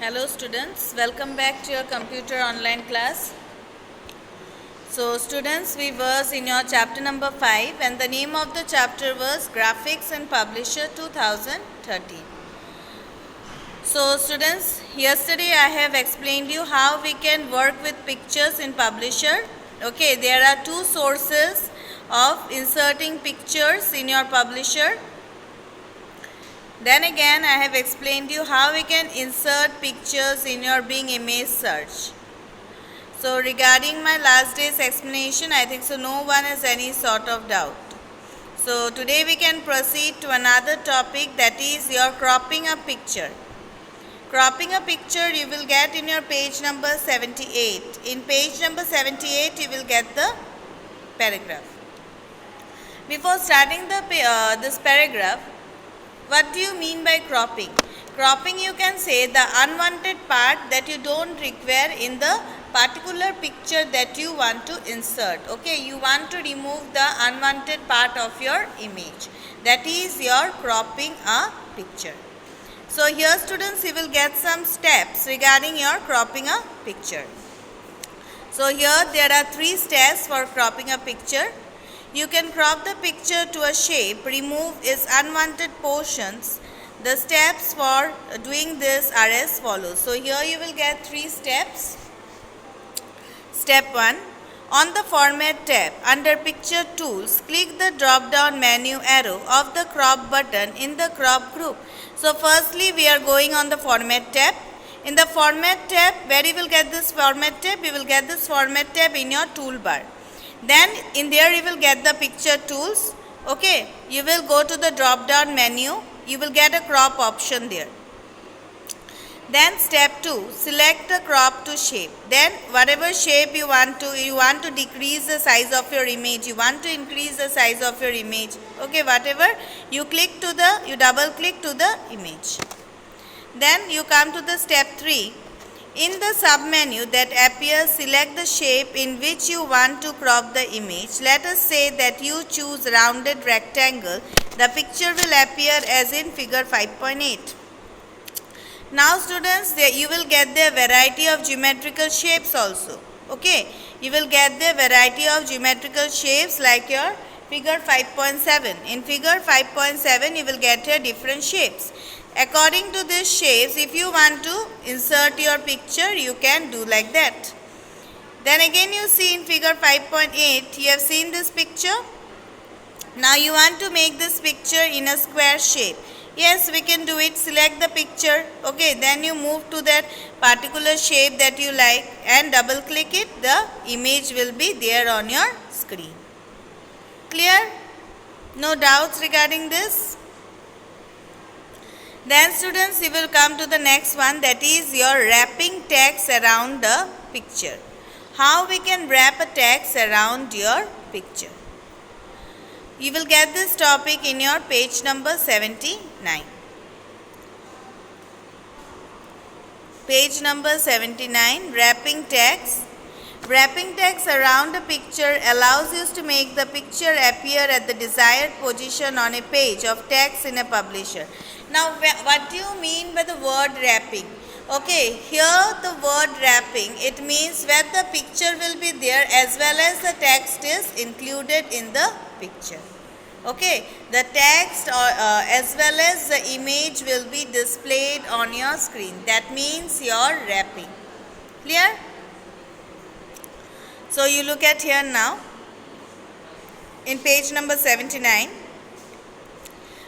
Hello students, welcome back to your computer online class. So students, we was in your chapter number 5 and the name of the chapter was Graphics in Publisher 2013. So students, yesterday I have explained you how we can work with pictures in Publisher. Okay, there are two sources of inserting pictures in your Publisher. Then again I have explained you how we can insert pictures in your Bing image search. So regarding my last day's explanation, I think so no one has any sort of doubt. So today we can proceed to another topic, that is your cropping a picture. Cropping a picture you will get in your page number 78. In page number 78 you will get the paragraph. Before starting this paragraph, what do you mean by cropping? Cropping, you can say the unwanted part that you don't require in the particular picture that you want to insert. Okay, you want to remove the unwanted part of your image. That is your cropping a picture. So here students, you will get some steps regarding your cropping a picture. So here there are 3 steps for cropping a picture. You can crop the picture to a shape, remove its unwanted portions. The steps for doing this are as follows. So here you will get 3 steps. Step 1. On the Format tab, under Picture Tools, click the drop-down menu arrow of the Crop button in the Crop group. So firstly, we are going on the Format tab. In the Format tab, where you will get this Format tab? You will get this Format tab in your toolbar. Then in there you will get the Picture Tools. Okay, you will go to the drop down menu. You will get a crop option there. Then step 2, select the crop to shape. Then whatever shape you want to decrease the size of your image, you want to increase the size of your image. Okay, whatever, you double click to the image. Then you come to the step 3. In the submenu that appears, select the shape in which you want to crop the image. Let us say that you choose rounded rectangle. The picture will appear as in figure 5.8. Now students, you will get the variety of geometrical shapes also. Okay, you will get the variety of geometrical shapes like your figure 5.7. In figure 5.7 you will get your different shapes. According to these shapes, if you want to insert your picture, you can do like that. Then again you see in figure 5.8, you have seen this picture. Now you want to make this picture in a square shape. Yes, we can do it. Select the picture. Okay, then you move to that particular shape that you like and double click it. The image will be there on your screen. Clear? No doubts regarding this? Then students, you will come to the next one, that is your wrapping text around the picture. How we can wrap a text around your picture? You will get this topic in your page number 79. Page number 79, wrapping text. Wrapping text around a picture allows you to make the picture appear at the desired position on a page of text in a publisher. Now, what do you mean by the word wrapping? Okay, here the word wrapping, it means where the picture will be there as well as the text is included in the picture. Okay, the text as well as the image will be displayed on your screen. That means your wrapping. Clear? So you look at here now, in page number 79,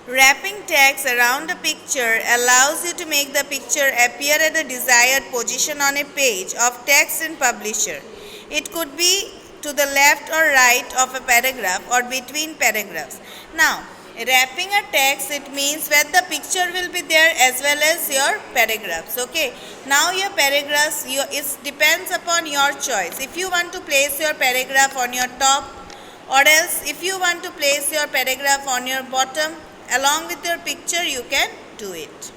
wrapping text around a picture allows you to make the picture appear at the desired position on a page of text in publisher. It could be to the left or right of a paragraph or between paragraphs. Now, wrapping a text, it means where the picture will be there as well as your paragraphs. Okay, now your paragraphs, it depends upon your choice. If you want to place your paragraph on your top, or else if you want to place your paragraph on your bottom along with your picture, you can do it.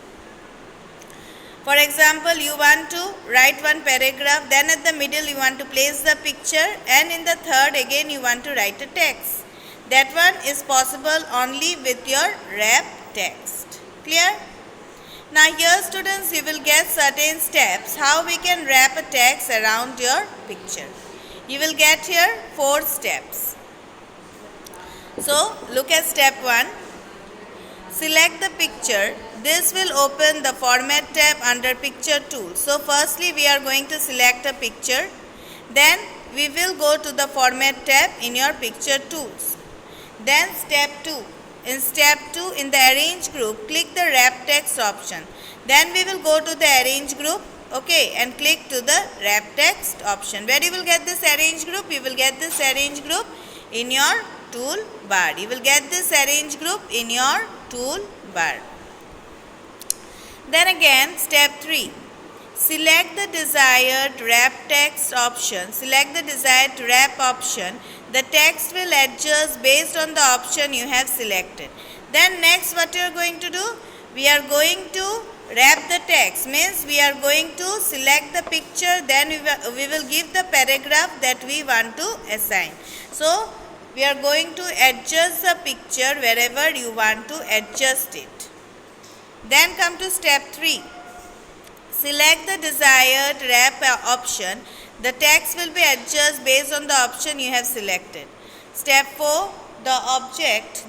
For example, you want to write one paragraph, then at the middle you want to place the picture, and in the third again you want to write a text. That one is possible only with your wrap text. Clear? Now here students, you will get certain steps how we can wrap a text around your picture. You will get here 4 steps. So look at step 1. Select the picture. This will open the format tab under picture tool. So firstly we are going to select a picture. Then we will go to the format tab in your picture tools. Then step 2. In step 2, in the arrange group, click the wrap text option. Then we will go to the arrange group, okay, and click to the wrap text option. Where you will get this arrange group? You will get this arrange group in your tool bar. You will get this arrange group in your tool bar. Then again, step 3. Select the desired wrap text option. Select the desired wrap option. The text will adjust based on the option you have selected. Then next what you are going to do? We are going to wrap the text. Means we are going to select the picture. Then we will give the paragraph that we want to assign. So we are going to adjust the picture wherever you want to adjust it. Then come to step 3. Select the desired wrap option. The text will be adjusted based on the option you have selected. Step 4. The object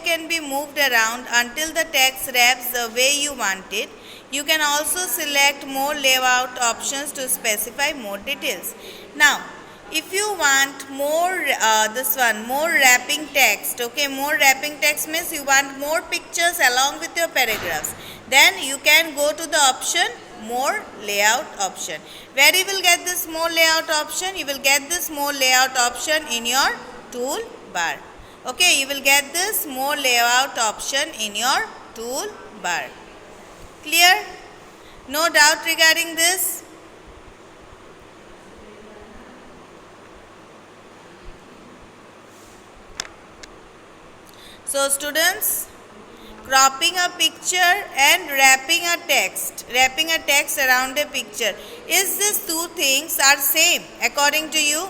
can be moved around until the text wraps the way you want it. You can also select more layout options to specify more details. Now, if you want more more wrapping text, okay, more wrapping text means you want more pictures along with your paragraphs. Then you can go to the option more layout option. Where you will get this more layout option? You will get this more layout option in your tool bar. Okay, you will get this more layout option in your tool bar. Clear? No doubt regarding this? So students, cropping a picture and wrapping a text around a picture. Is these two things are same according to you?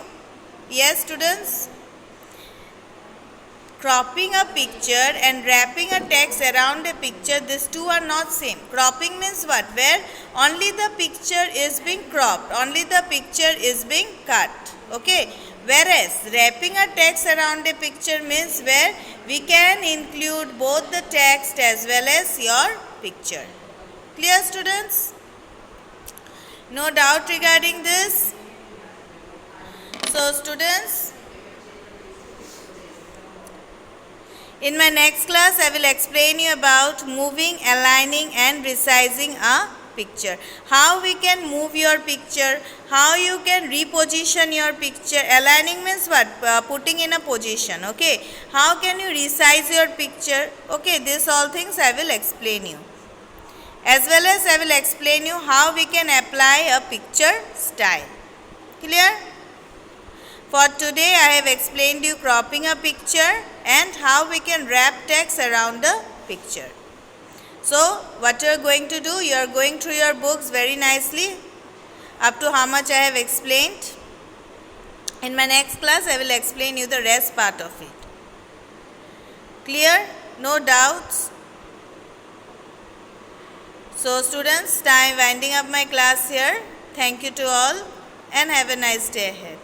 Yes students? Cropping a picture and wrapping a text around a picture, these two are not same. Cropping means what? Where only the picture is being cropped, only the picture is being cut. Okay. Whereas wrapping a text around a picture means where we can include both the text as well as your picture. Clear students? No doubt regarding this? So students, in my next class I will explain you about moving, aligning and resizing a picture. How we can move your picture, how you can reposition your picture. Aligning means what? Putting in a position. Okay. How can you resize your picture? Okay, these all things I will explain you. As well as I will explain you how we can apply a picture style. Clear? For today I have explained you cropping a picture and how we can wrap text around the picture. So what you are going to do? You are going through your books very nicely up to how much I have explained. In my next class I will explain you the rest part of it. Clear? No doubts? So students, time winding up my class here. Thank you to all and have a nice day ahead.